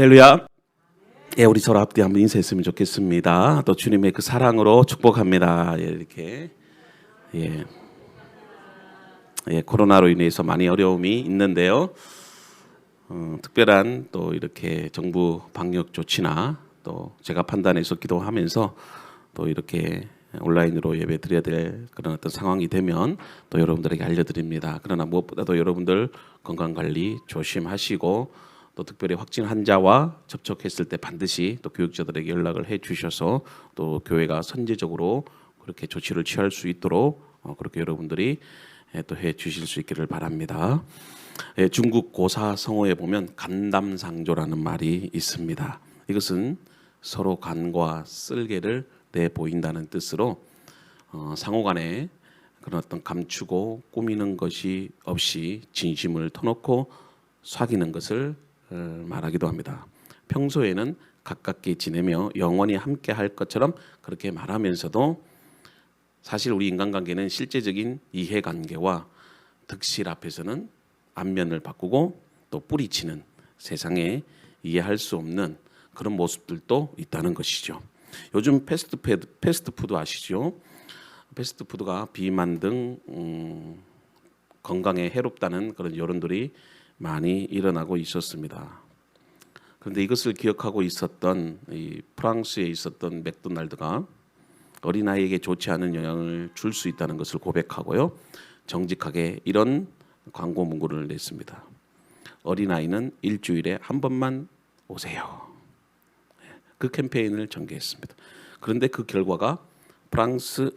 할렐루야. 예, 우리 서로 앞뒤 한번 인사했으면 좋겠습니다. 또 주님의 그 사랑으로 축복합니다. 예, 이렇게 예, 코로나로 인해서 많이 어려움이 있는데요. 특별한 또 이렇게 정부 방역 조치나 또 제가 판단해서 기도하면서 또 이렇게 온라인으로 예배 드려야 될 그런 어떤 상황이 되면 또 여러분들에게 알려드립니다. 그러나 무엇보다도 여러분들 건강관리 조심하시고 또 특별히 확진 환자와 접촉했을 때 반드시 또 교육자들에게 연락을 해 주셔서 또 교회가 선제적으로 그렇게 조치를 취할 수 있도록 그렇게 여러분들이 또 해 주실 수 있기를 바랍니다. 중국 고사 성어에 보면 간담상조라는 말이 있습니다. 이것은 서로 간과 쓸개를 내보인다는 뜻으로 상호간에 그런 어떤 감추고 꾸미는 것이 없이 진심을 터놓고 사귀는 것을 말하기도 합니다. 평소에는 가깝게 지내며 영원히 함께 할 것처럼 그렇게 말하면서도 사실 우리 인간관계는 실제적인 이해관계와 득실 앞에서는 안면을 바꾸고 또 뿌리치는 세상에 이해할 수 없는 그런 모습들도 있다는 것이죠. 요즘 패스트푸드 아시죠? 패스트푸드가 비만 등 건강에 해롭다는 그런 여론들이 많이 일어나고 있었습니다. 그런데 이것을 기억하고 있었던 이 프랑스에 있었던 맥도날드가 어린아이에게 좋지 않은 영향을 줄 수 있다는 것을 고백하고요. 정직하게 이런 광고 문구를 냈습니다. 어린아이는 일주일에 한 번만 오세요. 그 캠페인을 전개했습니다. 그런데 그 결과가 프랑스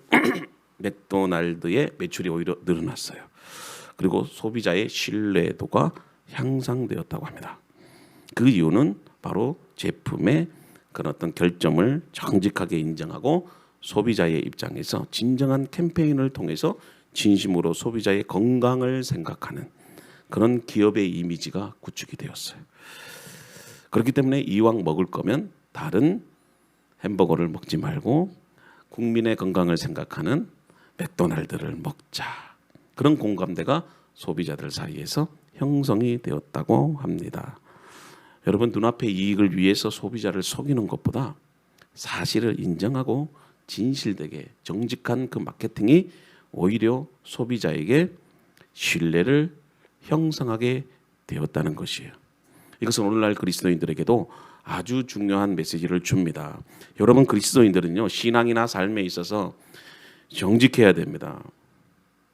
맥도날드의 매출이 오히려 늘어났어요. 그리고 소비자의 신뢰도가 향상되었다고 합니다. 그 이유는 바로 제품의 그런 어떤 결점을 정직하게 인정하고 소비자의 입장에서 진정한 캠페인을 통해서 진심으로 소비자의 건강을 생각하는 그런 기업의 이미지가 구축이 되었어요. 그렇기 때문에 이왕 먹을 거면 다른 햄버거를 먹지 말고 국민의 건강을 생각하는 맥도날드를 먹자. 그런 공감대가 소비자들 사이에서 형성이 되었다고 합니다. 여러분, 눈앞의 이익을 위해서 소비자를 속이는 것보다 사실을 인정하고 진실되게 정직한 그 마케팅이 오히려 소비자에게 신뢰를 형성하게 되었다는 것이에요. 이것은 오늘날 그리스도인들에게도 아주 중요한 메시지를 줍니다. 여러분, 그리스도인들은요, 신앙이나 삶에 있어서 정직해야 됩니다.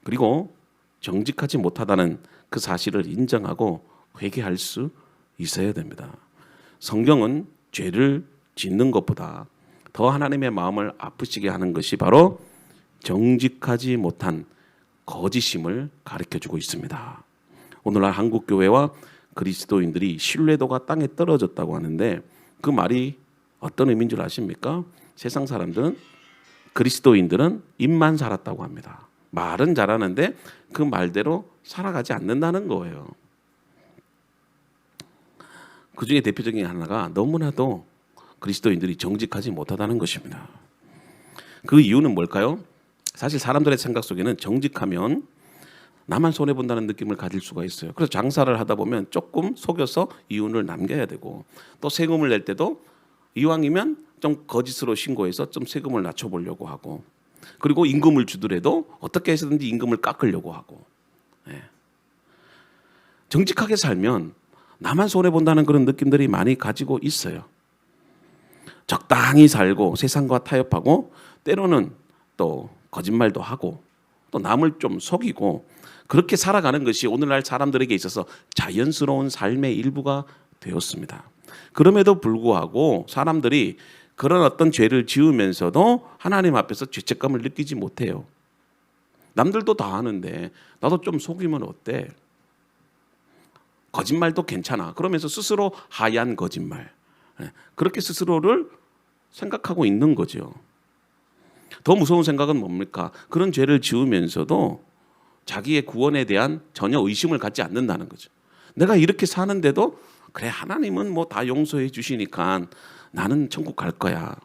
그리고 정직하지 못하다는 그 사실을 인정하고 회개할 수 있어야 됩니다. 성경은 죄를 짓는 것보다 더 하나님의 마음을 아프시게 하는 것이 바로 정직하지 못한 거짓임을 가르쳐주고 있습니다. 오늘날 한국 교회와 그리스도인들이 신뢰도가 땅에 떨어졌다고 하는데 그 말이 어떤 의미인 줄 아십니까? 세상 사람들은 그리스도인들은 입만 살았다고 합니다. 말은 잘하는데 그 말대로 살아가지 않는다는 거예요. 그 중에 대표적인 하나가 너무나도 그리스도인들이 정직하지 못하다는 것입니다. 그 이유는 뭘까요? 사실 사람들의 생각 속에는 정직하면 나만 손해본다는 느낌을 가질 수가 있어요. 그래서 장사를 하다 보면 조금 속여서 이윤을 남겨야 되고 또 세금을 낼 때도 이왕이면 좀 거짓으로 신고해서 좀 세금을 낮춰보려고 하고 그리고 임금을 주더라도 어떻게 해서든지 임금을 깎으려고 하고 정직하게 살면 나만 손해본다는 그런 느낌들이 많이 가지고 있어요. 적당히 살고 세상과 타협하고 때로는 또 거짓말도 하고 또 남을 좀 속이고 그렇게 살아가는 것이 오늘날 사람들에게 있어서 자연스러운 삶의 일부가 되었습니다. 그럼에도 불구하고 사람들이 그런 어떤 죄를 지으면서도 하나님 앞에서 죄책감을 느끼지 못해요. 남들도 다 하는데 나도 좀 속이면 어때? 거짓말도 괜찮아. 그러면서 스스로 하얀 거짓말. 그렇게 스스로를 생각하고 있는 거죠. 더 무서운 생각은 뭡니까? 그런 죄를 지으면서도 자기의 구원에 대한 전혀 의심을 갖지 않는다는 거죠. 내가 이렇게 사는데도 그래 하나님은 뭐 다 용서해 주시니까 나는 천국 갈 거야.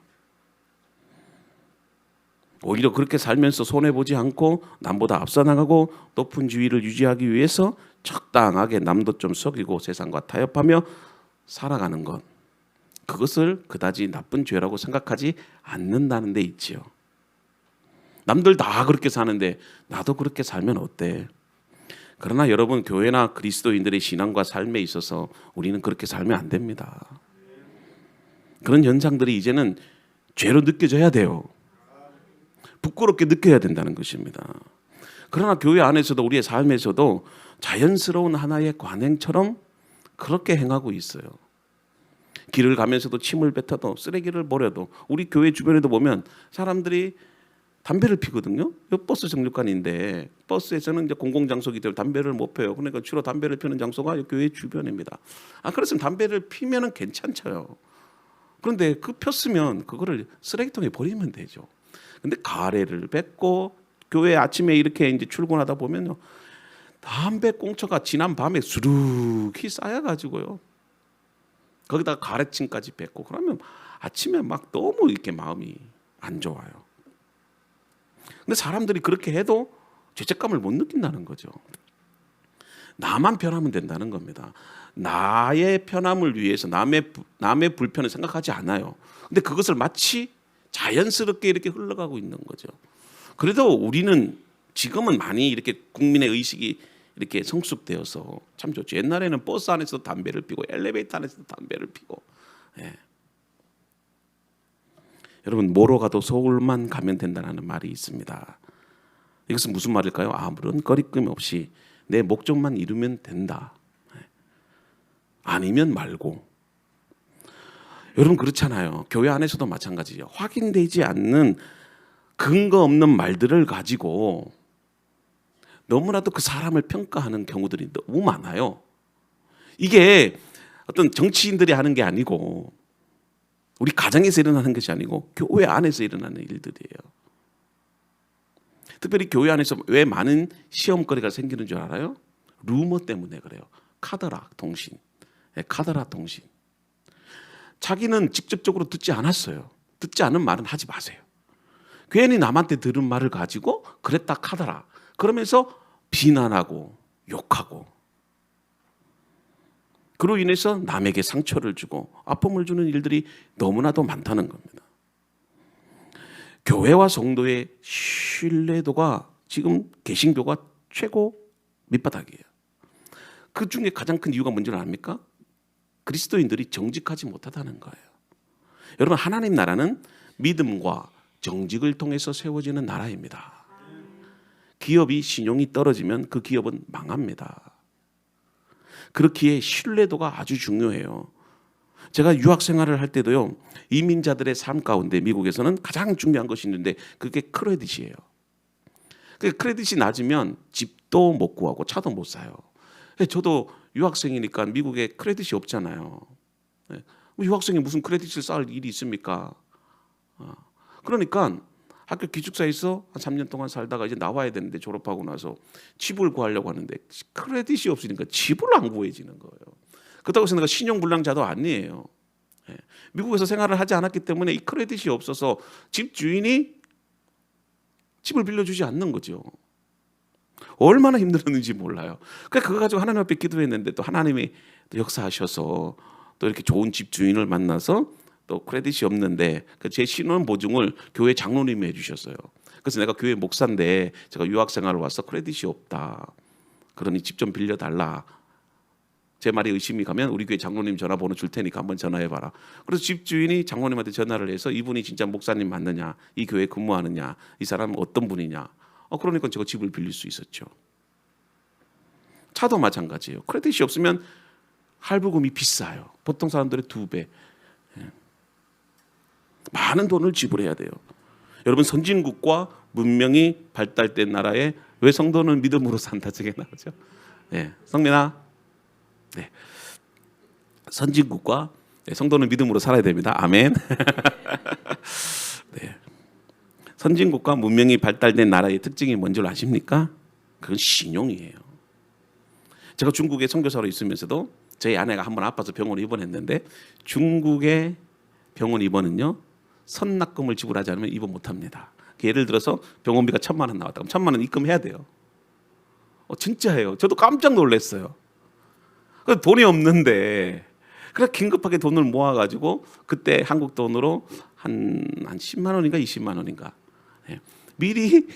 오히려 그렇게 살면서 손해보지 않고 남보다 앞서 나가고 높은 지위를 유지하기 위해서 적당하게 남도 좀 속이고 세상과 타협하며 살아가는 것. 그것을 그다지 나쁜 죄라고 생각하지 않는다는 데 있지요. 남들 다 그렇게 사는데 나도 그렇게 살면 어때? 그러나 여러분, 교회나 그리스도인들의 신앙과 삶에 있어서 우리는 그렇게 살면 안 됩니다. 그런 현상들이 이제는 죄로 느껴져야 돼요. 부끄럽게 느껴야 된다는 것입니다. 그러나 교회 안에서도 우리의 삶에서도 자연스러운 하나의 관행처럼 그렇게 행하고 있어요. 길을 가면서도 침을 뱉어도 쓰레기를 버려도 우리 교회 주변에도 보면 사람들이 담배를 피거든요. 버스 정류관인데 버스에서는 이제 공공장소이기 때문에 담배를 못 펴요. 그러니까 주로 담배를 피우는 장소가 교회 주변입니다. 그랬으면 담배를 피면은 괜찮죠. 그런데 그 폈으면 그거를 쓰레기통에 버리면 되죠. 근데 가래를 뱉고 교회 아침에 이렇게 이제 출근하다 보면요, 담배 꽁초가 지난 밤에 수룩히 쌓여가지고요, 거기다가 가래침까지 뱉고 그러면 아침에 막 너무 이렇게 마음이 안 좋아요. 근데 사람들이 그렇게 해도 죄책감을 못 느낀다는 거죠. 나만 편하면 된다는 겁니다. 나의 편함을 위해서 남의 불편을 생각하지 않아요. 근데 그것을 마치 자연스럽게 이렇게 흘러가고 있는 거죠. 그래도 우리는 지금은 많이 이렇게 국민의 의식이 이렇게 성숙되어서 참 좋죠. 옛날에는 버스 안에서도 담배를 피고 엘리베이터 안에서도 담배를 피고. 여러분, 뭐로 가도 서울만 가면 된다는 말이 있습니다. 이것은 무슨 말일까요? 아무런 거리낌 없이 내 목적만 이루면 된다. 아니면 말고. 여러분, 그렇잖아요. 교회 안에서도 마찬가지죠. 확인되지 않는 근거 없는 말들을 가지고 너무나도 그 사람을 평가하는 경우들이 너무 많아요. 이게 어떤 정치인들이 하는 게 아니고 우리 가정에서 일어나는 것이 아니고 교회 안에서 일어나는 일들이에요. 특별히 교회 안에서 왜 많은 시험거리가 생기는 줄 알아요? 루머 때문에 그래요. 카더라 통신. 카더라 통신. 자기는 직접적으로 듣지 않았어요. 듣지 않은 말은 하지 마세요. 괜히 남한테 들은 말을 가지고 그랬다 카더라. 그러면서 비난하고 욕하고, 그로 인해서 남에게 상처를 주고 아픔을 주는 일들이 너무나도 많다는 겁니다. 교회와 성도의 신뢰도가 지금 개신교가 최고 밑바닥이에요. 그 중에 가장 큰 이유가 뭔지 압니까? 그리스도인들이 정직하지 못하다는 거예요. 여러분, 하나님 나라는 믿음과 정직을 통해서 세워지는 나라입니다. 기업이 신용이 떨어지면 그 기업은 망합니다. 그렇기에 신뢰도가 아주 중요해요. 제가 유학 생활을 할 때도요, 이민자들의 삶 가운데 미국에서는 가장 중요한 것이 있는데 그게 크레딧이에요. 크레딧이 낮으면 집도 못 구하고 차도 못 사요. 저도 유학생이니까 미국에 크레딧이 없잖아요. 유학생이 무슨 크레딧을 쌓을 일이 있습니까? 그러니까 학교 기숙사에서 한 3년 동안 살다가 이제 나와야 되는데, 졸업하고 나서 집을 구하려고 하는데 크레딧이 없으니까 집을 안 구해지는 거예요. 그렇다고 해서 내가 신용불량자도 아니에요. 미국에서 생활을 하지 않았기 때문에 이 크레딧이 없어서 집 주인이 집을 빌려주지 않는 거죠. 얼마나 힘들었는지 몰라요. 그러니까 그거 가지고 하나님 앞에 기도했는데 또 하나님이 또 역사하셔서 또 이렇게 좋은 집 주인을 만나서 또 크레딧이 없는데 제 신원 보증을 교회 장로님이 해주셨어요. 그래서 내가 교회 목사인데 제가 유학생활을 와서 크레딧이 없다. 그러니 집 좀 빌려달라. 제 말에 의심이 가면 우리 교회 장로님 전화번호 줄 테니까 한번 전화해봐라. 그래서 집주인이 장로님한테 전화를 해서 이분이 진짜 목사님 맞느냐, 이 교회에 근무하느냐, 이 사람은 어떤 분이냐. 그러니까 제가 집을 빌릴 수 있었죠. 차도 마찬가지예요. 크레딧이 없으면 할부금이 비싸요. 보통 사람들의 2배. 많은 돈을 지불해야 돼요. 여러분, 선진국과 문명이 발달된 나라에 왜 성도는 믿음으로 산다 저게 나오죠? 성민아, 선진국과 성도는 믿음으로 살아야 됩니다. 아멘. 선진국과 문명이 발달된 나라의 특징이 뭔지 아십니까? 그건 신용이에요. 제가 중국에 선교사로 있으면서도 저희 아내가 한번 아파서 병원 입원했는데, 중국의 병원 입원은요, 선납금을 지불하지 않으면 입원 못합니다. 예를 들어서 병원비가 1,000만 원 나왔다. 그럼 1,000만 원 입금해야 돼요. 진짜예요. 저도 깜짝 놀랐어요. 돈이 없는데 그래서 긴급하게 돈을 모아가지고 그때 한국 돈으로 한 10만 원인가 20만 원인가 미리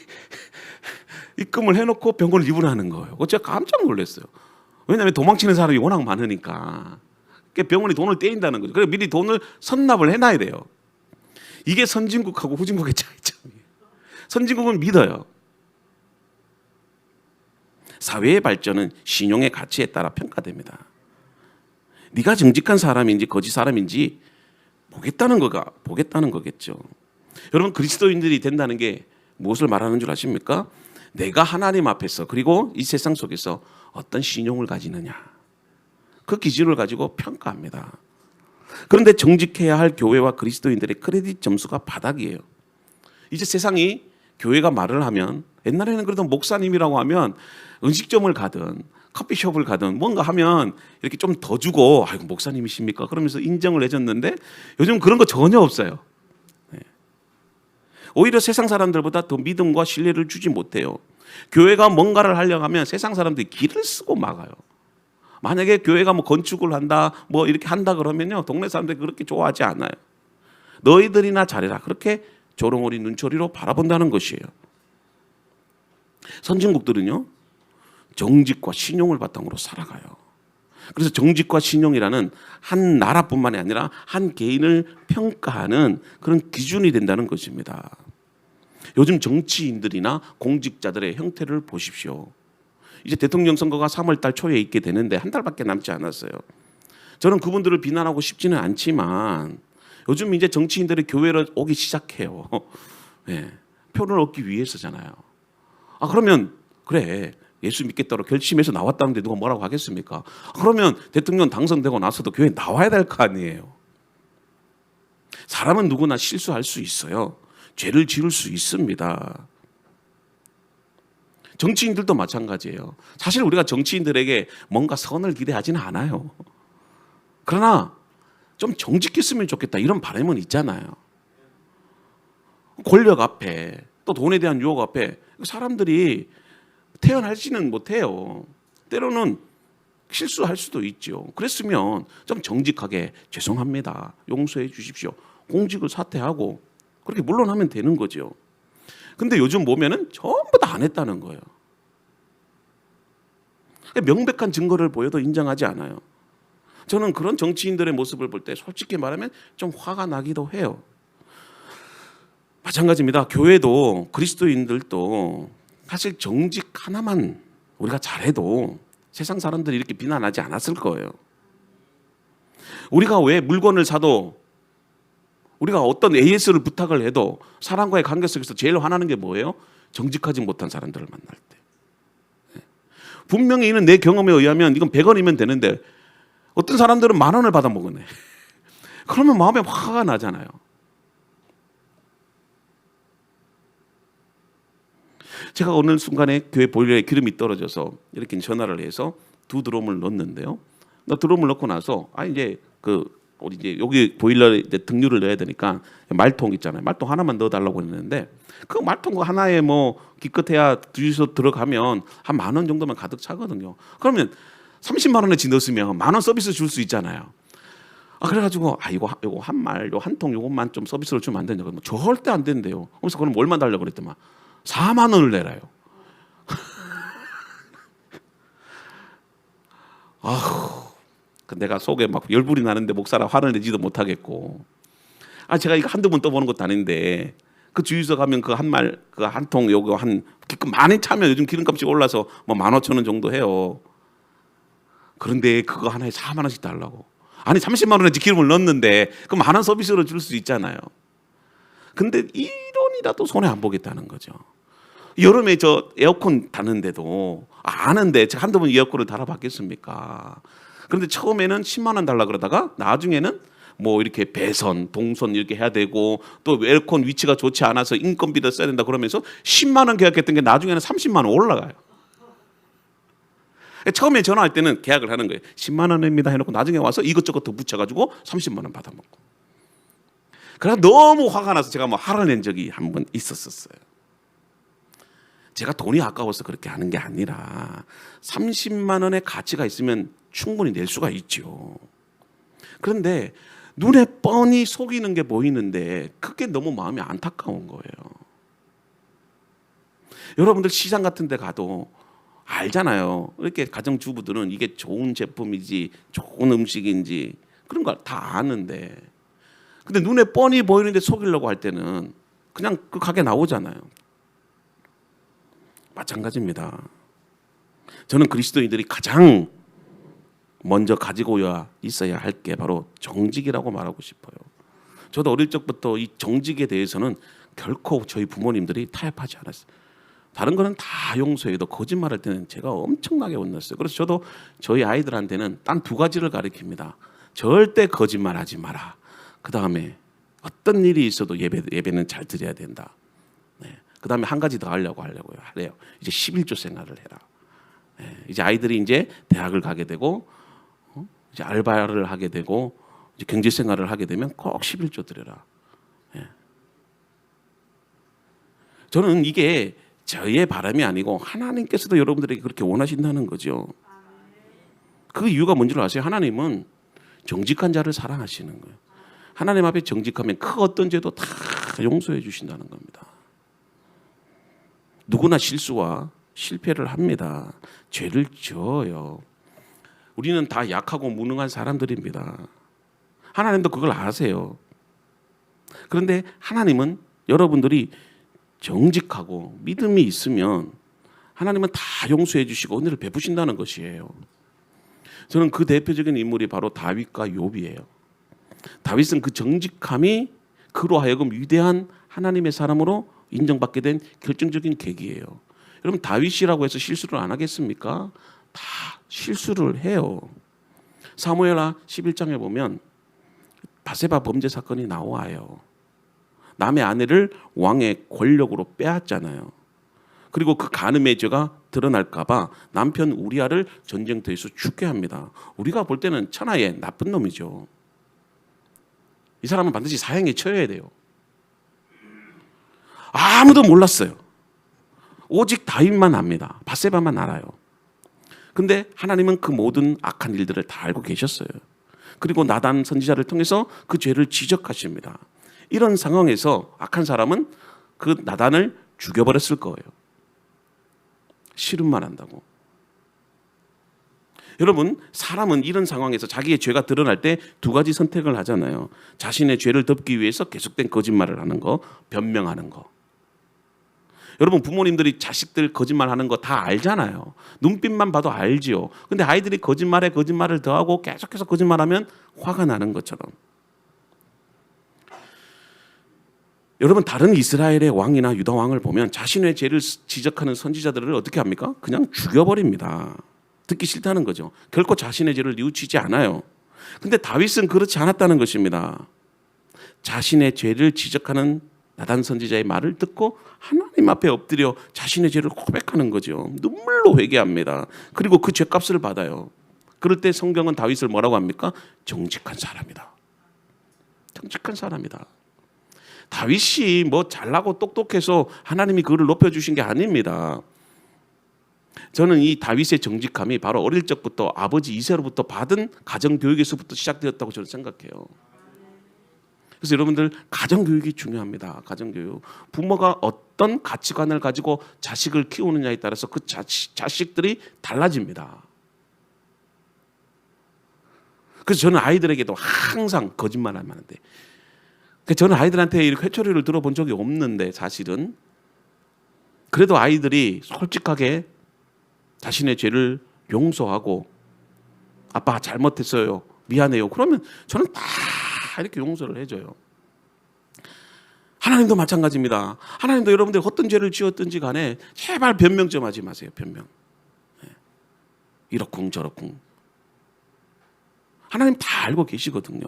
입금을 해놓고 병원을 입원하는 거예요. 제가 깜짝 놀랐어요. 왜냐하면 도망치는 사람이 워낙 많으니까 병원이 돈을 떼인다는 거죠. 그래서 미리 돈을 선납을 해놔야 돼요. 이게 선진국하고 후진국의 차이점이에요. 선진국은 믿어요. 사회의 발전은 신용의 가치에 따라 평가됩니다. 네가 정직한 사람인지 거짓 사람인지 보겠다는 거겠죠. 여러분, 그리스도인들이 된다는 게 무엇을 말하는 줄 아십니까? 내가 하나님 앞에서 그리고 이 세상 속에서 어떤 신용을 가지느냐, 그 기준을 가지고 평가합니다. 그런데 정직해야 할 교회와 그리스도인들의 크레딧 점수가 바닥이에요. 이제 세상이 교회가 말을 하면, 옛날에는 그래도 목사님이라고 하면 음식점을 가든 커피숍을 가든 뭔가 하면 이렇게 좀 더 주고, 아이고 목사님이십니까? 그러면서 인정을 해줬는데 요즘 그런 거 전혀 없어요. 오히려 세상 사람들보다 더 믿음과 신뢰를 주지 못해요. 교회가 뭔가를 하려고 하면 세상 사람들이 길을 쓰고 막아요. 만약에 교회가 뭐 건축을 한다, 뭐 이렇게 한다 그러면요, 동네 사람들이 그렇게 좋아하지 않아요. 너희들이나 잘해라, 그렇게 조롱어린 눈초리로 바라본다는 것이에요. 선진국들은요, 정직과 신용을 바탕으로 살아가요. 그래서 정직과 신용이라는 한 나라뿐만이 아니라 한 개인을 평가하는 그런 기준이 된다는 것입니다. 요즘 정치인들이나 공직자들의 형태를 보십시오. 이제 대통령 선거가 3월 달 초에 있게 되는데 한 달밖에 남지 않았어요. 저는 그분들을 비난하고 싶지는 않지만 요즘 이제 정치인들이 교회로 오기 시작해요. 네, 표를 얻기 위해서잖아요. 그러면 그래, 예수 믿겠다고 결심해서 나왔다는데 누가 뭐라고 하겠습니까? 그러면 대통령 당선되고 나서도 교회에 나와야 될 거 아니에요. 사람은 누구나 실수할 수 있어요. 죄를 지을 수 있습니다. 정치인들도 마찬가지예요. 사실 우리가 정치인들에게 뭔가 선을 기대하지는 않아요. 그러나 좀 정직했으면 좋겠다, 이런 바람은 있잖아요. 권력 앞에, 또 돈에 대한 유혹 앞에 사람들이 태어나지는 못해요. 때로는 실수할 수도 있죠. 그랬으면 좀 정직하게 죄송합니다, 용서해 주십시오, 공직을 사퇴하고 그렇게 물러나면 되는 거죠. 근데 요즘 보면은 전부 다 안 했다는 거예요. 명백한 증거를 보여도 인정하지 않아요. 저는 그런 정치인들의 모습을 볼 때 솔직히 말하면 좀 화가 나기도 해요. 마찬가지입니다. 교회도 그리스도인들도 사실 정직 하나만 우리가 잘해도 세상 사람들이 이렇게 비난하지 않았을 거예요. 우리가 왜 물건을 사도, 우리가 어떤 AS를 부탁을 해도 사람과의 관계 속에서 제일 화나는 게 뭐예요? 정직하지 못한 사람들을 만날 때. 분명히 이는 내 경험에 의하면 이건 100원이면 되는데 어떤 사람들은 10,000원을 받아 먹었네. 그러면 마음에 화가 나잖아요. 제가 어느 순간에 교회 보일러에 기름이 떨어져서 이렇게 전화를 해서 2드럼을 넣었는데요. 드럼을 넣고 나서 이제 우리 이제 여기 보일러에 등유를 넣어야 되니까 말통 있잖아요. 말통 하나만 넣어달라고 했는데 그 말통 하나에 뭐 기껏해야 주유소 들어가면 한 10,000원 정도만 가득 차거든요. 그러면 30만 원어치 넣었으면 10,000원 서비스 줄 수 있잖아요. 그래가지고 이거 한 통 요것만 좀 서비스로 주면 안 되냐고. 절대 안 된대요. 그래서 그럼 얼마 달라고 그랬더만 4만 원을 내라요. 내가 속에 막 열불이 나는데 목사라 화를 내지도 못하겠고, 제가 이거 한두 번 떠보는 것도 아닌데 그 주유소 가면 그 한 통 요거 한 기껏 많이 차면 요즘 기름값이 올라서 뭐 15,000원 정도 해요. 그런데 그거 하나에 4만 원씩 달라고. 30만 원어치 기름을 넣었는데 그럼 10,000원 서비스로 줄 수 있잖아요. 근데 1원이라도 손해 안 보겠다는 거죠. 여름에 저 에어컨 다는데도 아는데 제가 한두 번 에어컨을 달아봤겠습니까? 그런데 처음에는 10만 원 달라 그러다가 나중에는 뭐 이렇게 배선, 동선 이렇게 해야 되고 또 에어컨 위치가 좋지 않아서 인건비도 써야 된다 그러면서 10만 원 계약했던 게 나중에는 30만 원 올라가요. 처음에 전화할 때는 계약을 하는 거예요. 10만 원입니다 해놓고 나중에 와서 이것저것 더 붙여가지고 30만 원 받아먹고. 그래서 너무 화가 나서 제가 뭐 화를 낸 적이 한 번 있었어요. 제가 돈이 아까워서 그렇게 하는 게 아니라 30만 원의 가치가 있으면 충분히 낼 수가 있죠. 그런데 눈에 뻔히 속이는 게 보이는데 그게 너무 마음이 안타까운 거예요. 여러분들 시장 같은 데 가도 알잖아요. 이렇게 가정주부들은 이게 좋은 제품인지 좋은 음식인지 그런 걸 다 아는데, 근데 눈에 뻔히 보이는데 속이려고 할 때는 그냥 그 가게 나오잖아요. 마찬가지입니다. 저는 그리스도인들이 가장 먼저 가지고 있어야 할 게 바로 정직이라고 말하고 싶어요. 저도 어릴 적부터 이 정직에 대해서는 결코 저희 부모님들이 타협하지 않았어요. 다른 거는 다 용서해도 거짓말할 때는 제가 엄청나게 혼났어요. 그래서 저도 저희 아이들한테는 단 두 가지를 가르칩니다. 절대 거짓말하지 마라. 그 다음에 어떤 일이 있어도 예배는 잘 드려야 된다. 네. 그 다음에 한 가지 더 하려고요. 이제 11조 생활을 해라. 네. 이제 아이들이 이제 대학을 가게 되고 이제 알바를 하게 되고 이제 경제 생활을 하게 되면 꼭 11조 드려라. 네. 저는 이게 저의 바람이 아니고 하나님께서도 여러분들에게 그렇게 원하신다는 거죠. 그 이유가 뭔지 아세요? 하나님은 정직한 자를 사랑하시는 거예요. 하나님 앞에 정직하면 그 어떤 죄도 다 용서해 주신다는 겁니다. 누구나 실수와 실패를 합니다. 죄를 지어요. 우리는 다 약하고 무능한 사람들입니다. 하나님도 그걸 아세요. 그런데 하나님은 여러분들이 정직하고 믿음이 있으면 하나님은 다 용서해 주시고 은혜를 베푸신다는 것이에요. 저는 그 대표적인 인물이 바로 다윗과 욥이에요. 다윗은 그 정직함이 그로 하여금 위대한 하나님의 사람으로 인정받게 된 결정적인 계기예요. 여러분, 다윗이라고 해서 실수를 안 하겠습니까? 다 실수를 해요. 사무엘하 11장에 보면 바세바 범죄 사건이 나와요. 남의 아내를 왕의 권력으로 빼앗잖아요. 그리고 그 간음의 죄가 드러날까 봐 남편 우리아를 전쟁터에서 죽게 합니다. 우리가 볼 때는 천하의 나쁜 놈이죠. 이 사람은 반드시 사형에 처해야 돼요. 아무도 몰랐어요. 오직 다윗만 압니다. 바세바만 알아요. 근데 하나님은 그 모든 악한 일들을 다 알고 계셨어요. 그리고 나단 선지자를 통해서 그 죄를 지적하십니다. 이런 상황에서 악한 사람은 그 나단을 죽여버렸을 거예요. 싫음만 한다고. 여러분, 사람은 이런 상황에서 자기의 죄가 드러날 때 두 가지 선택을 하잖아요. 자신의 죄를 덮기 위해서 계속된 거짓말을 하는 거, 변명하는 거. 여러분, 부모님들이 자식들 거짓말하는 거 다 알잖아요. 눈빛만 봐도 알지요. 근데 아이들이 거짓말에 거짓말을 더하고 계속해서 거짓말하면 화가 나는 것처럼. 여러분, 다른 이스라엘의 왕이나 유다 왕을 보면 자신의 죄를 지적하는 선지자들을 어떻게 합니까? 그냥 죽여버립니다. 듣기 싫다는 거죠. 결코 자신의 죄를 뉘우치지 않아요. 근데 다윗은 그렇지 않았다는 것입니다. 자신의 죄를 지적하는 나단 선지자의 말을 듣고 하나님 앞에 엎드려 자신의 죄를 고백하는 거죠. 눈물로 회개합니다. 그리고 그 죄값을 받아요. 그럴 때 성경은 다윗을 뭐라고 합니까? 정직한 사람이다. 정직한 사람이다. 다윗이 뭐 잘나고 똑똑해서 하나님이 그를 높여주신 게 아닙니다. 저는 이 다윗의 정직함이 바로 어릴 적부터 아버지 이새로부터 받은 가정교육에서부터 시작되었다고 저는 생각해요. 그래서 여러분들, 가정교육이 중요합니다. 가정교육. 부모가 어떤 가치관을 가지고 자식을 키우느냐에 따라서 그 자식들이 달라집니다. 그래서 저는 아이들에게도 항상 거짓말하면 안 돼. 저는 아이들한테 이렇게 회초리를 들어본 적이 없는데, 사실은 그래도 아이들이 솔직하게 자신의 죄를 용서하고 아빠 잘못했어요, 미안해요, 그러면 저는 다 이렇게 용서를 해줘요. 하나님도 마찬가지입니다. 하나님도 여러분들이 어떤 죄를 지었든지 간에 제발 변명 좀 하지 마세요. 변명. 이러쿵 저러쿵. 하나님 다 알고 계시거든요.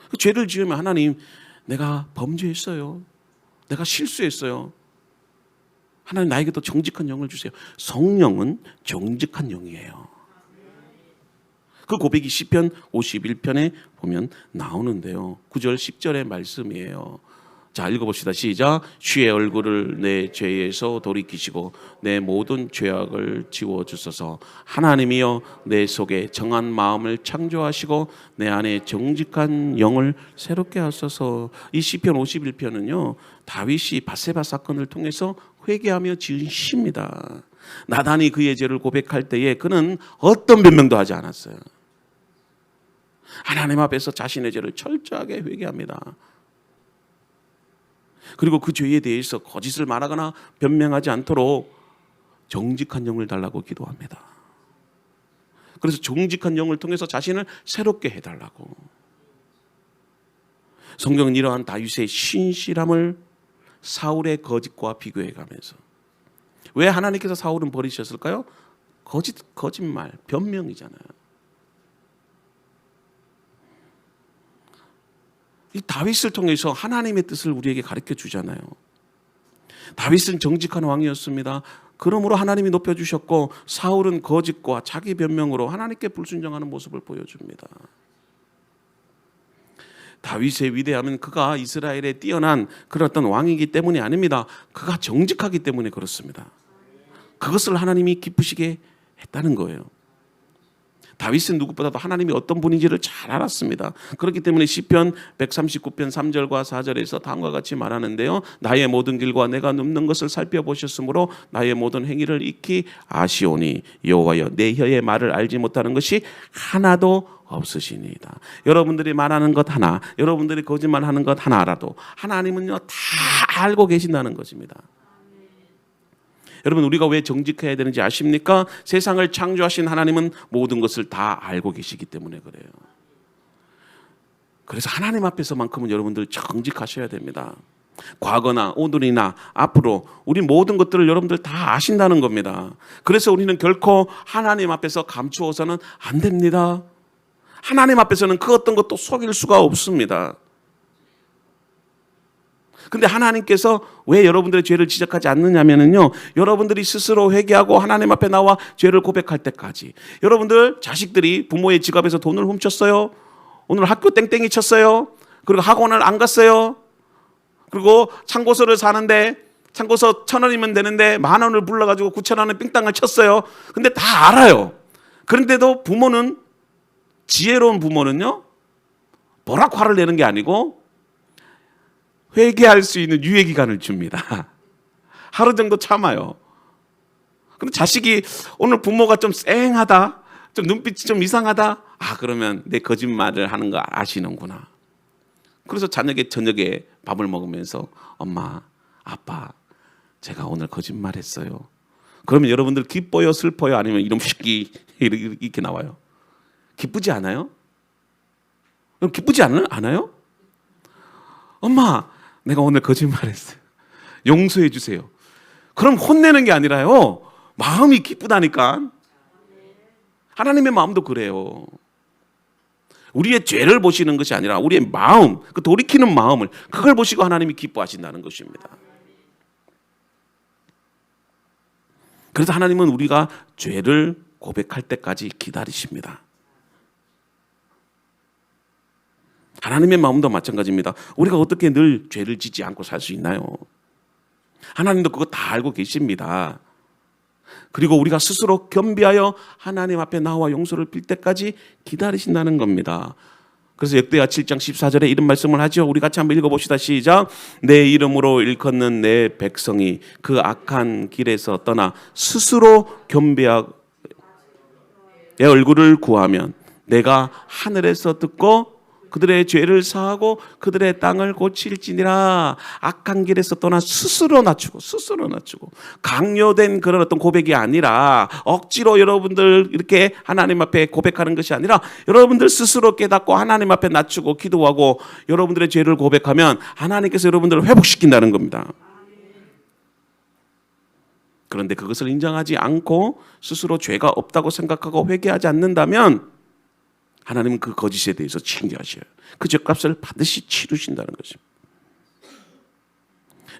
그 죄를 지으면 하나님, 내가 범죄했어요, 내가 실수했어요, 하나님 나에게 또 정직한 영을 주세요. 성령은 정직한 영이에요. 그 고백이 시편 51편에 보면 나오는데요. 9절 10절의 말씀이에요. 자, 읽어봅시다. 시작. 주의 얼굴을 내 죄에서 돌이키시고 내 모든 죄악을 지워주소서. 하나님이여 내 속에 정한 마음을 창조하시고 내 안에 정직한 영을 새롭게 하소서. 이 시편 51편은요 다윗이 밧세바 사건을 통해서 회개하며 지은 시입니다. 나단이 그의 죄를 고백할 때에 그는 어떤 변명도 하지 않았어요. 하나님 앞에서 자신의 죄를 철저하게 회개합니다. 그리고 그 죄에 대해서 거짓을 말하거나 변명하지 않도록 정직한 영을 달라고 기도합니다. 그래서 정직한 영을 통해서 자신을 새롭게 해달라고. 성경은 이러한 다윗의 신실함을 사울의 거짓과 비교해가면서, 왜 하나님께서 사울은 버리셨을까요? 거짓말, 변명이잖아요. 이 다윗을 통해서 하나님의 뜻을 우리에게 가르쳐 주잖아요. 다윗은 정직한 왕이었습니다. 그러므로 하나님이 높여주셨고, 사울은 거짓과 자기 변명으로 하나님께 불순종하는 모습을 보여줍니다. 다윗의 위대함은 그가 이스라엘에 뛰어난 그런 어떤 왕이기 때문이 아닙니다. 그가 정직하기 때문에 그렇습니다. 그것을 하나님이 기쁘시게 했다는 거예요. 다윗은 누구보다도 하나님이 어떤 분인지를 잘 알았습니다. 그렇기 때문에 시편 139편 3절과 4절에서 다음과 같이 말하는데요. 나의 모든 길과 내가 눕는 것을 살펴보셨으므로 나의 모든 행위를 익히 아시오니 여호와여 내 혀의 말을 알지 못하는 것이 하나도 없으시니이다. 여러분들이 말하는 것 하나, 여러분들이 거짓말하는 것 하나 알아도 하나님은요 다 알고 계신다는 것입니다. 여러분, 우리가 왜 정직해야 되는지 아십니까? 세상을 창조하신 하나님은 모든 것을 다 알고 계시기 때문에 그래요. 그래서 하나님 앞에서만큼은 여러분들 정직하셔야 됩니다. 과거나 오늘이나 앞으로 우리 모든 것들을 여러분들 다 아신다는 겁니다. 그래서 우리는 결코 하나님 앞에서 감추어서는 안 됩니다. 하나님 앞에서는 그 어떤 것도 속일 수가 없습니다. 근데 하나님께서 왜 여러분들의 죄를 지적하지 않느냐면요, 여러분들이 스스로 회개하고 하나님 앞에 나와 죄를 고백할 때까지. 여러분들 자식들이 부모의 지갑에서 돈을 훔쳤어요. 오늘 학교 땡땡이 쳤어요. 그리고 학원을 안 갔어요. 그리고 참고서를 사는데 참고서 1,000원이면 되는데 10,000원을 불러가지고 9,000원에 삥땅을 쳤어요. 근데 다 알아요. 그런데도 부모는, 지혜로운 부모는요, 뭐라고 화를 내는 게 아니고 회개할 수 있는 유예 기간을 줍니다. 하루 정도 참아요. 근데 자식이 오늘 부모가 좀 쌩하다, 좀 눈빛이 좀 이상하다, 그러면 내 거짓말을 하는 거 아시는구나. 그래서 저녁에 밥을 먹으면서 엄마, 아빠, 제가 오늘 거짓말했어요. 그러면 여러분들 기뻐요, 슬퍼요, 아니면 이런 새끼 이렇게 나와요? 기쁘지 않아요? 기쁘지 않아요? 엄마, 내가 오늘 거짓말했어요. 용서해 주세요. 그럼 혼내는 게 아니라요, 마음이 기쁘다니까. 하나님의 마음도 그래요. 우리의 죄를 보시는 것이 아니라 우리의 마음, 그 돌이키는 마음을, 그걸 보시고 하나님이 기뻐하신다는 것입니다. 그래서 하나님은 우리가 죄를 고백할 때까지 기다리십니다. 하나님의 마음도 마찬가지입니다. 우리가 어떻게 늘 죄를 짓지 않고 살 수 있나요? 하나님도 그거 다 알고 계십니다. 그리고 우리가 스스로 겸비하여 하나님 앞에 나와 용서를 빌 때까지 기다리신다는 겁니다. 그래서 역대하 7장 14절에 이런 말씀을 하죠. 우리 같이 한번 읽어봅시다. 시작. 내 이름으로 일컫는 내 백성이 그 악한 길에서 떠나 스스로 겸비하여 내 얼굴을 구하면 내가 하늘에서 듣고 그들의 죄를 사하고 그들의 땅을 고칠지니라. 악한 길에서 떠나 스스로 낮추고 강요된 그런 어떤 고백이 아니라 억지로 여러분들 이렇게 하나님 앞에 고백하는 것이 아니라 여러분들 스스로 깨닫고 하나님 앞에 낮추고 기도하고 여러분들의 죄를 고백하면 하나님께서 여러분들을 회복시킨다는 겁니다. 그런데 그것을 인정하지 않고 스스로 죄가 없다고 생각하고 회개하지 않는다면 하나님은 그 거짓에 대해서 징계하셔요. 그 죄값을 반드시 치르신다는 것입니다.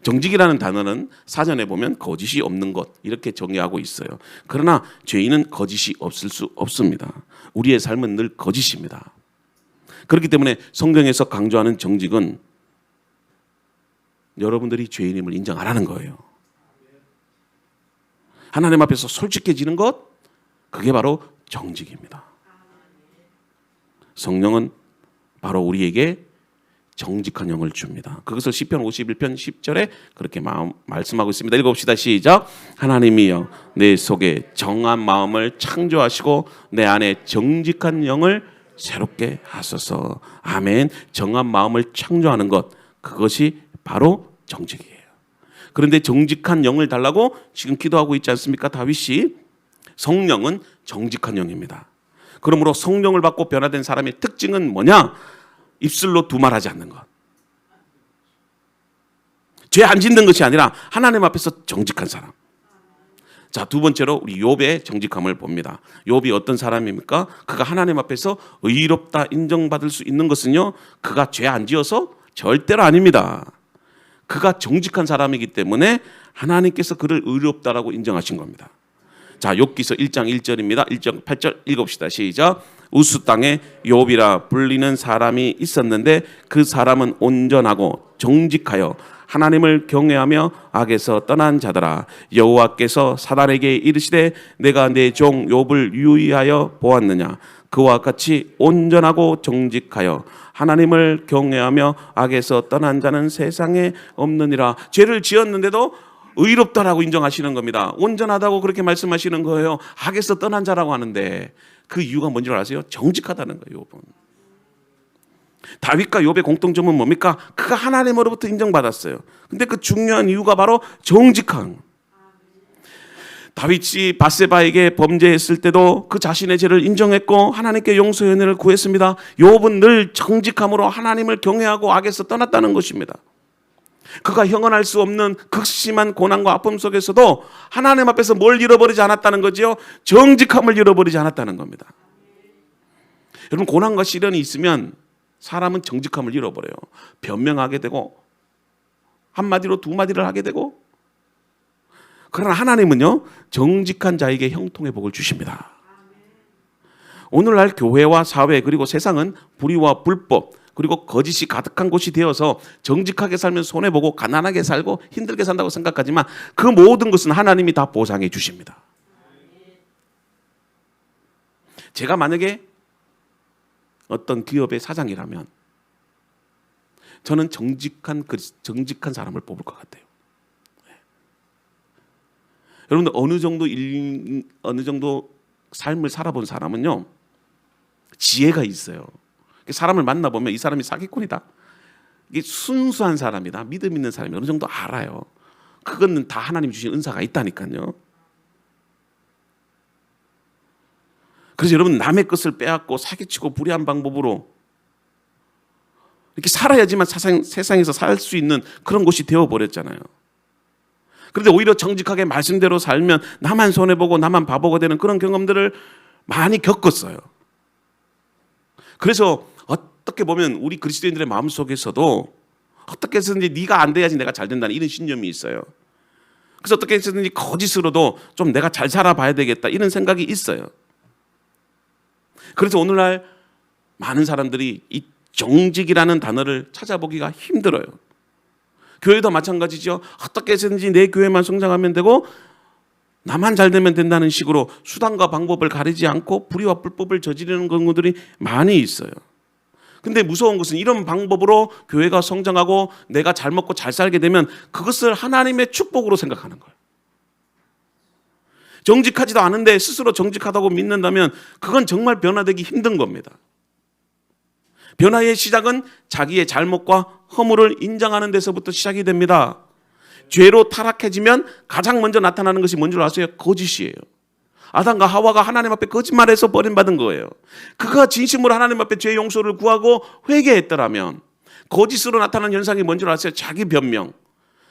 정직이라는 단어는 사전에 보면 거짓이 없는 것 이렇게 정의하고 있어요. 그러나 죄인은 거짓이 없을 수 없습니다. 우리의 삶은 늘 거짓입니다. 그렇기 때문에 성경에서 강조하는 정직은 여러분들이 죄인임을 인정 안 하는 거예요. 하나님 앞에서 솔직해지는 것, 그게 바로 정직입니다. 성령은 바로 우리에게 정직한 영을 줍니다. 그것을 시편 51편 10절에 그렇게 말씀하고 있습니다. 읽어봅시다. 시작. 하나님이여 내 속에 정한 마음을 창조하시고 내 안에 정직한 영을 새롭게 하소서. 아멘. 정한 마음을 창조하는 것, 그것이 바로 정직이에요. 그런데 정직한 영을 달라고 지금 기도하고 있지 않습니까? 다윗이. 성령은 정직한 영입니다. 그러므로 성령을 받고 변화된 사람의 특징은 뭐냐? 입술로 두말하지 않는 것. 죄 안 짓는 것이 아니라 하나님 앞에서 정직한 사람. 자, 두 번째로 우리 욥의 정직함을 봅니다. 욥이 어떤 사람입니까? 그가 하나님 앞에서 의롭다 인정받을 수 있는 것은요, 그가 죄 안 지어서 절대로 아닙니다. 그가 정직한 사람이기 때문에 하나님께서 그를 의롭다라고 인정하신 겁니다. 자, 욥기서 1장 1절입니다. 1장 8절 읽읍시다. 시작. 우스 땅에 욥이라 불리는 사람이 있었는데 그 사람은 온전하고 정직하여 하나님을 경외하며 악에서 떠난 자더라. 여호와께서 사단에게 이르시되 내가 내 종 욥을 유의하여 보았느냐. 그와 같이 온전하고 정직하여 하나님을 경외하며 악에서 떠난 자는 세상에 없느니라. 죄를 지었는데도 의롭다라고 인정하시는 겁니다. 온전하다고 그렇게 말씀하시는 거예요. 악에서 떠난 자라고 하는데 그 이유가 뭔지 아세요? 정직하다는 거예요. 욥은. 다윗과 욥의 공통점은 뭡니까? 그가 하나님으로부터 인정받았어요. 근데 그 중요한 이유가 바로 정직한. 다윗이 밧세바에게 범죄했을 때도 그 자신의 죄를 인정했고 하나님께 용서의 은혜를 구했습니다. 욥은 늘 정직함으로 하나님을 경외하고 악에서 떠났다는 것입니다. 그가 형언할 수 없는 극심한 고난과 아픔 속에서도 하나님 앞에서 뭘 잃어버리지 않았다는 거지요? 정직함을 잃어버리지 않았다는 겁니다. 여러분, 고난과 시련이 있으면 사람은 정직함을 잃어버려요. 변명하게 되고 한마디로 두 마디를 하게 되고. 그러나 하나님은요, 정직한 자에게 형통의 복을 주십니다. 오늘날 교회와 사회 그리고 세상은 불의와 불법 그리고 거짓이 가득한 곳이 되어서 정직하게 살면 손해보고 가난하게 살고 힘들게 산다고 생각하지만 그 모든 것은 하나님이 다 보상해 주십니다. 제가 만약에 어떤 기업의 사장이라면 저는 정직한 사람을 뽑을 것 같아요. 여러분들 어느 정도 삶을 살아본 사람은요, 지혜가 있어요. 사람을 만나보면 이 사람이 사기꾼이다, 이게 순수한 사람이다, 믿음 있는 사람이 어느 정도 알아요. 그거는 다 하나님 주신 은사가 있다니까요. 그래서 여러분, 남의 것을 빼앗고 사기치고 불의한 방법으로 이렇게 살아야지만 세상에서 살 수 있는 그런 곳이 되어버렸잖아요. 그런데 오히려 정직하게 말씀대로 살면 나만 손해보고 나만 바보가 되는 그런 경험들을 많이 겪었어요. 그래서 어떻게 보면 우리 그리스도인들의 마음속에서도 어떻게 해서든지 네가 안 돼야지 내가 잘 된다는 이런 신념이 있어요. 그래서 어떻게 해서든지 거짓으로도 좀 내가 잘 살아봐야 되겠다 이런 생각이 있어요. 그래서 오늘날 많은 사람들이 이 정직이라는 단어를 찾아보기가 힘들어요. 교회도 마찬가지죠. 어떻게 해서든지 내 교회만 성장하면 되고 나만 잘 되면 된다는 식으로 수단과 방법을 가리지 않고 불의와 불법을 저지르는 경우들이 많이 있어요. 근데 무서운 것은 이런 방법으로 교회가 성장하고 내가 잘 먹고 잘 살게 되면 그것을 하나님의 축복으로 생각하는 거예요. 정직하지도 않은데 스스로 정직하다고 믿는다면 그건 정말 변화되기 힘든 겁니다. 변화의 시작은 자기의 잘못과 허물을 인정하는 데서부터 시작이 됩니다. 죄로 타락해지면 가장 먼저 나타나는 것이 뭔지 아세요? 거짓이에요. 아담과 하와가 하나님 앞에 거짓말해서 버림받은 거예요. 그가 진심으로 하나님 앞에 죄 용서를 구하고 회개했더라면 거짓으로 나타나는 현상이 뭔지 아세요? 자기 변명.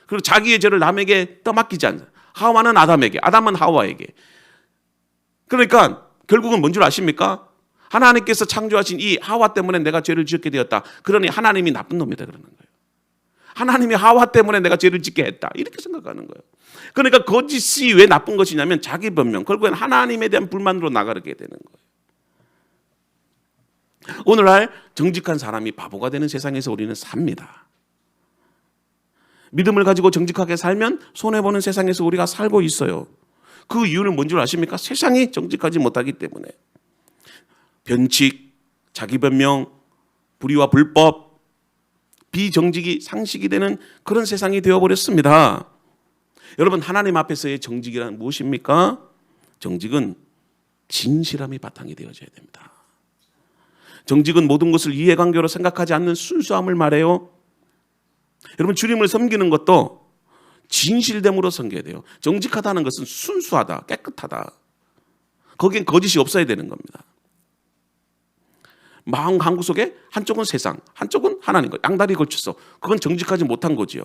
그리고 자기의 죄를 남에게 떠맡기지 않는. 하와는 아담에게, 아담은 하와에게. 그러니까 결국은 뭔지 아십니까? 하나님께서 창조하신 이 하와 때문에 내가 죄를 지었게 되었다. 그러니 하나님이 나쁜 놈이다 그러는 거예요. 하나님이 하와 때문에 내가 죄를 짓게 했다. 이렇게 생각하는 거예요. 그러니까 거짓이 왜 나쁜 것이냐면 자기 변명, 결국엔 하나님에 대한 불만으로 나가게 되는 거예요. 오늘날 정직한 사람이 바보가 되는 세상에서 우리는 삽니다. 믿음을 가지고 정직하게 살면 손해보는 세상에서 우리가 살고 있어요. 그 이유는 뭔지 아십니까? 세상이 정직하지 못하기 때문에. 변칙, 자기 변명, 불의와 불법, 비정직이 상식이 되는 그런 세상이 되어버렸습니다. 여러분, 하나님 앞에서의 정직이란 무엇입니까? 정직은 진실함이 바탕이 되어져야 됩니다. 정직은 모든 것을 이해관계로 생각하지 않는 순수함을 말해요. 여러분, 주님을 섬기는 것도 진실됨으로 섬겨야 돼요. 정직하다는 것은 순수하다, 깨끗하다. 거기엔 거짓이 없어야 되는 겁니다. 마음 강구 속에 한쪽은 세상, 한쪽은 하나님과 양다리 걸쳤어. 그건 정직하지 못한 거지요.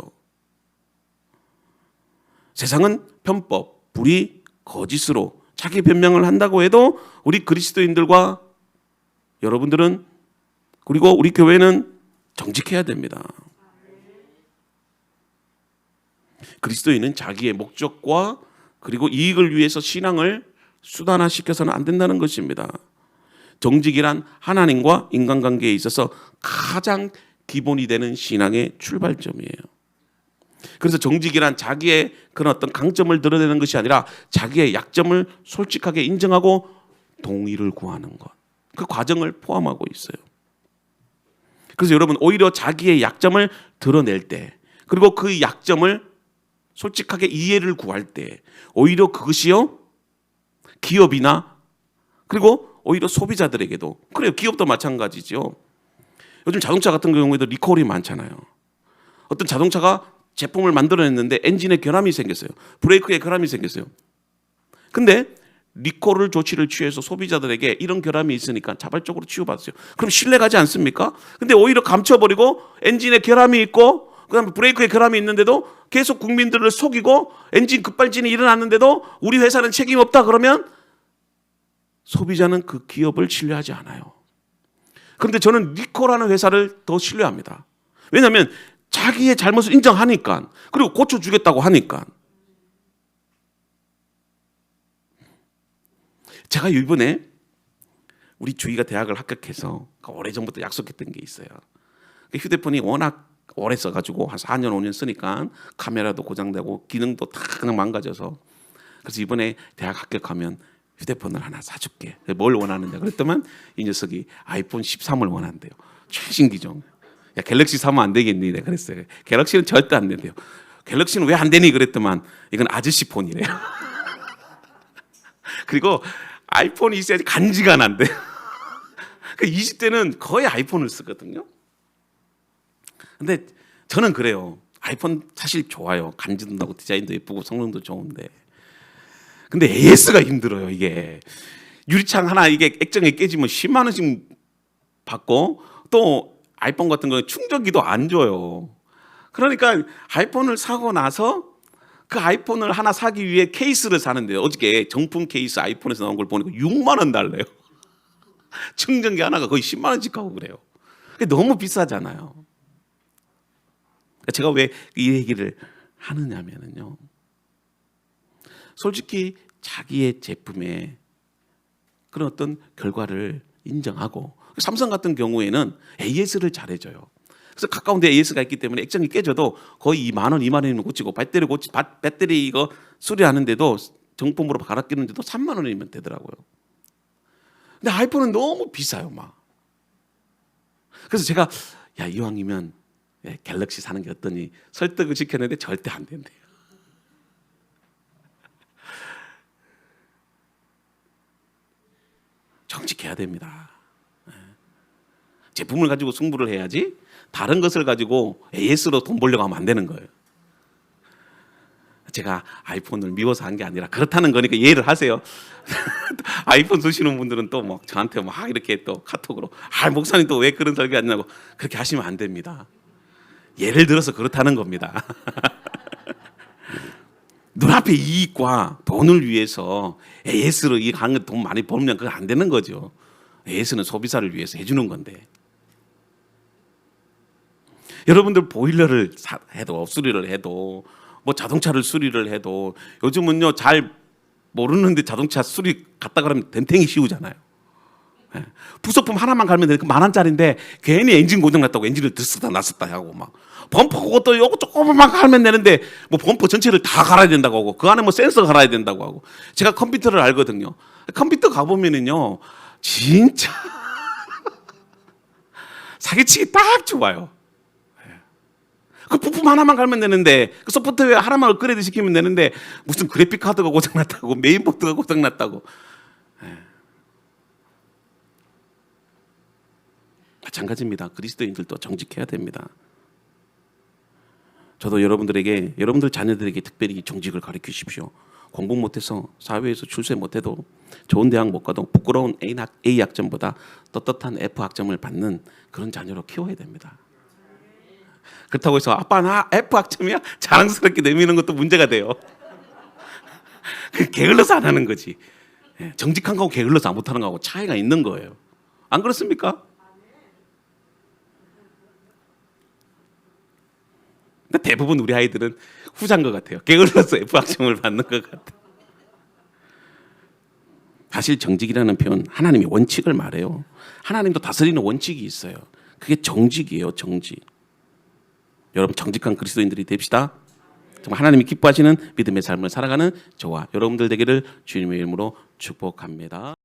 세상은 편법, 불의, 거짓으로 자기 변명을 한다고 해도 우리 그리스도인들과 여러분들은, 그리고 우리 교회는 정직해야 됩니다. 그리스도인은 자기의 목적과 그리고 이익을 위해서 신앙을 수단화시켜서는 안 된다는 것입니다. 정직이란 하나님과 인간관계에 있어서 가장 기본이 되는 신앙의 출발점이에요. 그래서 정직이란 자기의 그런 어떤 강점을 드러내는 것이 아니라 자기의 약점을 솔직하게 인정하고 동의를 구하는 것, 그 과정을 포함하고 있어요. 그래서 여러분, 오히려 자기의 약점을 드러낼 때, 그리고 그 약점을 솔직하게 이해를 구할 때, 오히려 그것이요, 기업이나 그리고 오히려 소비자들에게도, 그래요, 기업도 마찬가지죠. 요즘 자동차 같은 경우에도 리콜이 많잖아요. 어떤 자동차가 제품을 만들어냈는데 엔진에 결함이 생겼어요. 브레이크에 결함이 생겼어요. 근데 리콜을 조치를 취해서 소비자들에게 이런 결함이 있으니까 자발적으로 치유받았어요. 그럼 신뢰가지 않습니까? 근데 오히려 감춰버리고 엔진에 결함이 있고 그다음에 브레이크에 결함이 있는데도 계속 국민들을 속이고 엔진 급발진이 일어났는데도 우리 회사는 책임 없다 그러면 소비자는 그 기업을 신뢰하지 않아요. 그런데 저는 리콜하는 회사를 더 신뢰합니다. 왜냐하면 자기의 잘못을 인정하니까, 그리고 고쳐주겠다고 하니까. 제가 이번에 우리 주희가 대학을 합격해서 오래전부터 약속했던 게 있어요. 휴대폰이 워낙 오래 써가지고 한 4년 5년 쓰니까 카메라도 고장되고 기능도 다 그냥 망가져서, 그래서 이번에 대학 합격하면 휴대폰을 하나 사줄게. 뭘 원하는데 그랬더만 이 녀석이 아이폰 13을 원한대요. 최신 기종. 야, 갤럭시 사면 안 되겠니? 내가 그랬어요. 갤럭시는 절대 안 된대요. 갤럭시는 왜 안 되니? 그랬더만 이건 아저씨 폰이래요. 그리고 아이폰이 있어야지 간지가 난대. 20대는 거의 아이폰을 쓰거든요. 근데 저는 그래요. 아이폰 사실 좋아요. 간지도 나고 디자인도 예쁘고 성능도 좋은데. 근데 AS가 힘들어요. 이게 유리창 하나 이게 액정이 깨지면 10만 원씩 받고, 또 아이폰 같은 거는 충전기도 안 줘요. 그러니까 아이폰을 사고 나서 그 아이폰을 하나 사기 위해 케이스를 사는데요. 어저께 정품 케이스 아이폰에서 나온 걸 보니까 6만 원 달래요. 충전기 하나가 거의 10만 원씩 하고 그래요. 너무 비싸잖아요. 제가 왜 이 얘기를 하느냐면요, 솔직히 자기의 제품의 그런 어떤 결과를 인정하고, 삼성 같은 경우에는 AS를 잘해줘요. 그래서 가까운 데 AS가 있기 때문에 액정이 깨져도 거의 2만 원, 2만 원이면 고치고, 배터리 이거 수리하는데도 정품으로 갈아 끼는데도 3만 원이면 되더라고요. 근데 아이폰은 너무 비싸요, 막. 그래서 제가 이왕이면 갤럭시 사는 게 어떠니 설득을 시켰는데 절대 안 된대요. 정직해야 됩니다. 제품을 가지고 승부를 해야지 다른 것을 가지고 AS로 돈 벌려고 하면 안 되는 거예요. 제가 아이폰을 미워서 한 게 아니라 그렇다는 거니까 이해를 하세요. 아이폰 쓰시는 분들은 또 막 저한테 막 이렇게 또 카톡으로 목사님 또 왜 그런 설교하냐고 그렇게 하시면 안 됩니다. 예를 들어서 그렇다는 겁니다. 눈앞의 이익과 돈을 위해서 AS로 이 강의 돈 많이 벌면 그거 안 되는 거죠. AS는 소비자를 위해서 해주는 건데. 여러분들 보일러를 해도 수리를 해도 뭐 자동차를 수리를 해도 요즘은요 잘 모르는데 자동차 수리 갔다 그러면 덤탱이 씌우잖아요. 예. 부속품 하나만 갈면 돼. 그 10,000원짜리인데 괜히 엔진 고장 났다고 엔진을 들쓰다 놨었다 하고 막 범퍼 그것도 요거 조금만 갈면 되는데 뭐 범퍼 전체를 다 갈아야 된다고 하고 그 안에 뭐 센서 갈아야 된다고 하고 제가 컴퓨터를 알거든요. 컴퓨터 가보면은요 진짜 사기치기 딱 좋아요. 그 부품 하나만 갈면 되는데 그 소프트웨어 하나만 업그레이드 시키면 되는데 무슨 그래픽 카드가 고장났다고 메인보드가 고장났다고. 마찬가지입니다. 그리스도인들도 정직해야 됩니다. 저도 여러분들에게 여러분들 자녀들에게 특별히 정직을 가르쳐 주십시오. 공부 못해서 사회에서 출세 못해도 좋은 대학 못 가도 부끄러운 A 학점보다 떳떳한 F 학점을 받는 그런 자녀로 키워야 됩니다. 그렇다고 해서 아빠 나 F 학점이야? 자랑스럽게 내미는 것도 문제가 돼요. 게을러서 안 하는 거지. 정직한 거하고 게을러서 못하는 거하고 차이가 있는 거예요. 안 그렇습니까? 근데 대부분 우리 아이들은 후자인 것 같아요. 게을러서 F 학점을 받는 것 같아요. 사실 정직이라는 표현 하나님이 원칙을 말해요. 하나님도 다스리는 원칙이 있어요. 그게 정직이에요. 정직. 여러분 정직한 그리스도인들이 됩시다. 정말 하나님이 기뻐하시는 믿음의 삶을 살아가는 저와 여러분들 되기를 주님의 이름으로 축복합니다.